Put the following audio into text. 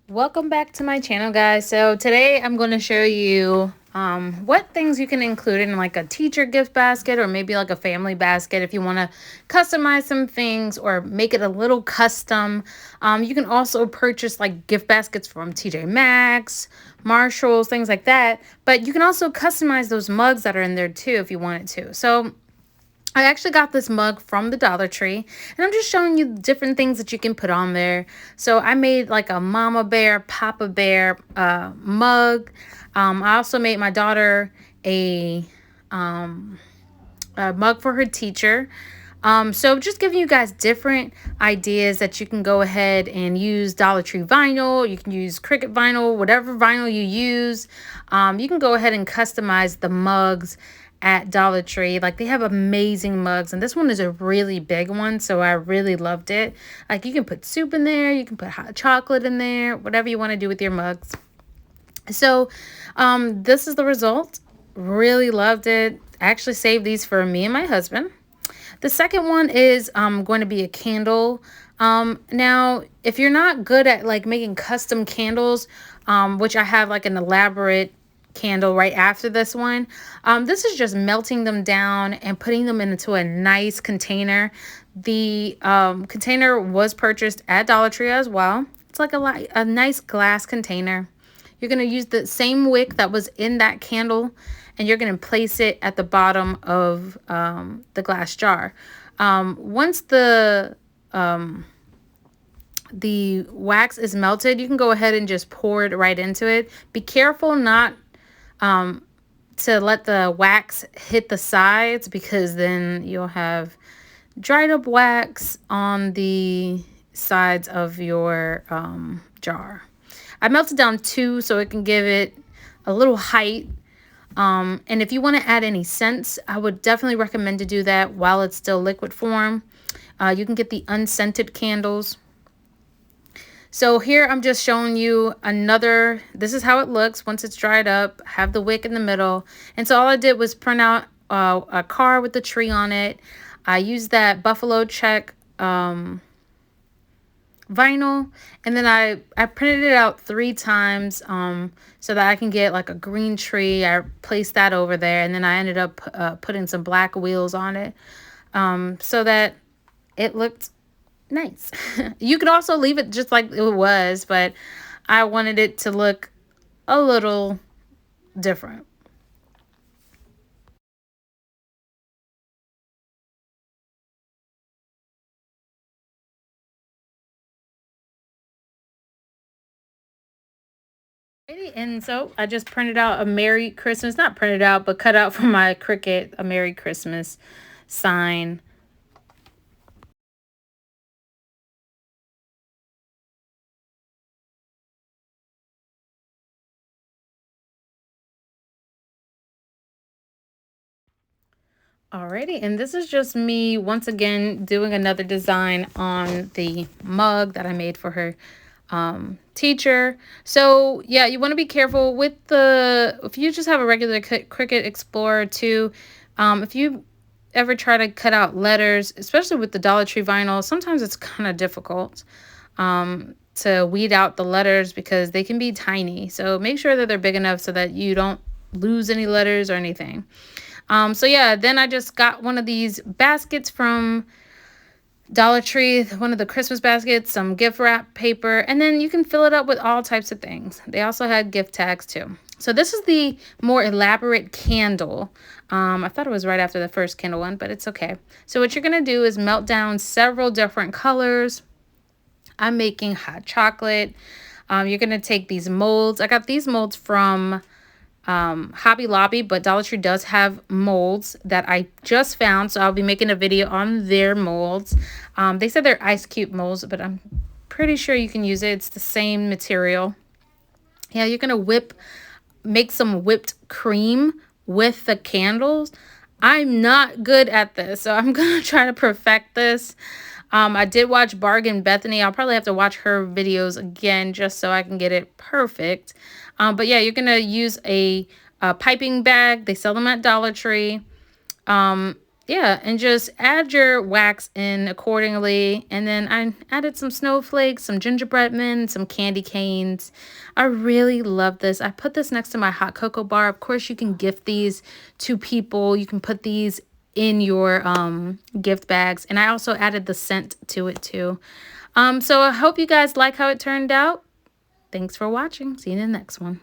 Welcome back to my channel, guys. So today I'm going to show you what things you can include in like a teacher gift basket or maybe like a family basket if you want to customize some things or make it a little custom. You can also purchase like gift baskets from TJ Maxx, Marshalls, things like that. But you can also customize those mugs that are in there too if you wanted to. So I actually got this mug from the Dollar Tree, and I'm just showing you different things that you can put on there. So I made like a Mama Bear, Papa Bear mug. I also made my daughter a, um, a mug for her teacher. So just giving you guys different ideas that you can go ahead and use Dollar Tree vinyl. You can use Cricut vinyl, whatever vinyl you use. You can go ahead and customize the mugs at Dollar Tree. Like, they have amazing mugs, and this one is a really big one, so I really loved it. Like, you can put soup in there, you can put hot chocolate in there, whatever you want to do with your mugs. So this is the result. Really loved it. I actually saved these for me and my husband. The second one is going to be a candle. Now, if you're not good at like making custom candles, which I have like an elaborate candle right after this one, this is just melting them down and putting them into a nice container. The container was purchased at Dollar Tree as well. It's like a nice glass container. You're going to use the same wick that was in that candle, and you're going to place it at the bottom of the glass jar. Once the wax is melted, you can go ahead and just pour it right into it. Be careful not to let the wax hit the sides, because then you'll have dried up wax on the sides of your jar. I melted down 2 so it can give it a little height. And if you want to add any scents, I would definitely recommend to do that while it's still liquid form. You can get the unscented candles. So here I'm just showing you another, this is how it looks once it's dried up. Have the wick in the middle. And so all I did was print out a car with the tree on it. I used that buffalo check vinyl, and then I printed it out 3 times so that I can get like a green tree. I placed that over there, and then I ended up putting some black wheels on it so that it looked nice. You could also leave it just like it was, but I wanted it to look a little different. And so I just printed out a Merry Christmas, not printed out, but cut out from my Cricut, a Merry Christmas sign. Alrighty, and this is just me once again doing another design on the mug that I made for her teacher. So yeah, you want to be careful with if you just have a regular Cricut Explorer too, if you ever try to cut out letters, especially with the Dollar Tree vinyl, sometimes it's kind of difficult to weed out the letters because they can be tiny. So make sure that they're big enough so that you don't lose any letters or anything. So yeah, then I just got one of these baskets from Dollar Tree, one of the Christmas baskets, some gift wrap paper, and then you can fill it up with all types of things. They also had gift tags too. So this is the more elaborate candle. I thought it was right after the first candle one, but it's okay. So what you're going to do is melt down several different colors. I'm making hot chocolate. You're going to take these molds. I got these molds from Hobby Lobby, but Dollar Tree does have molds that I just found, so I'll be making a video on their molds. They said they're ice cube molds, but I'm pretty sure you can use it. It's the same material. Yeah, you're gonna make some whipped cream with the candles. I'm not good at this, so I'm gonna try to perfect this. I did watch Bargain Bethany. I'll probably have to watch her videos again just so I can get it perfect. But yeah, you're going to use a piping bag. They sell them at Dollar Tree. yeah, and just add your wax in accordingly. And then I added some snowflakes, some gingerbread men, some candy canes. I really love this. I put this next to my hot cocoa bar. Of course, you can gift these to people. You can put these in your gift bags. And I also added the scent to it too. So I hope you guys like how it turned out. Thanks for watching. See you in the next one.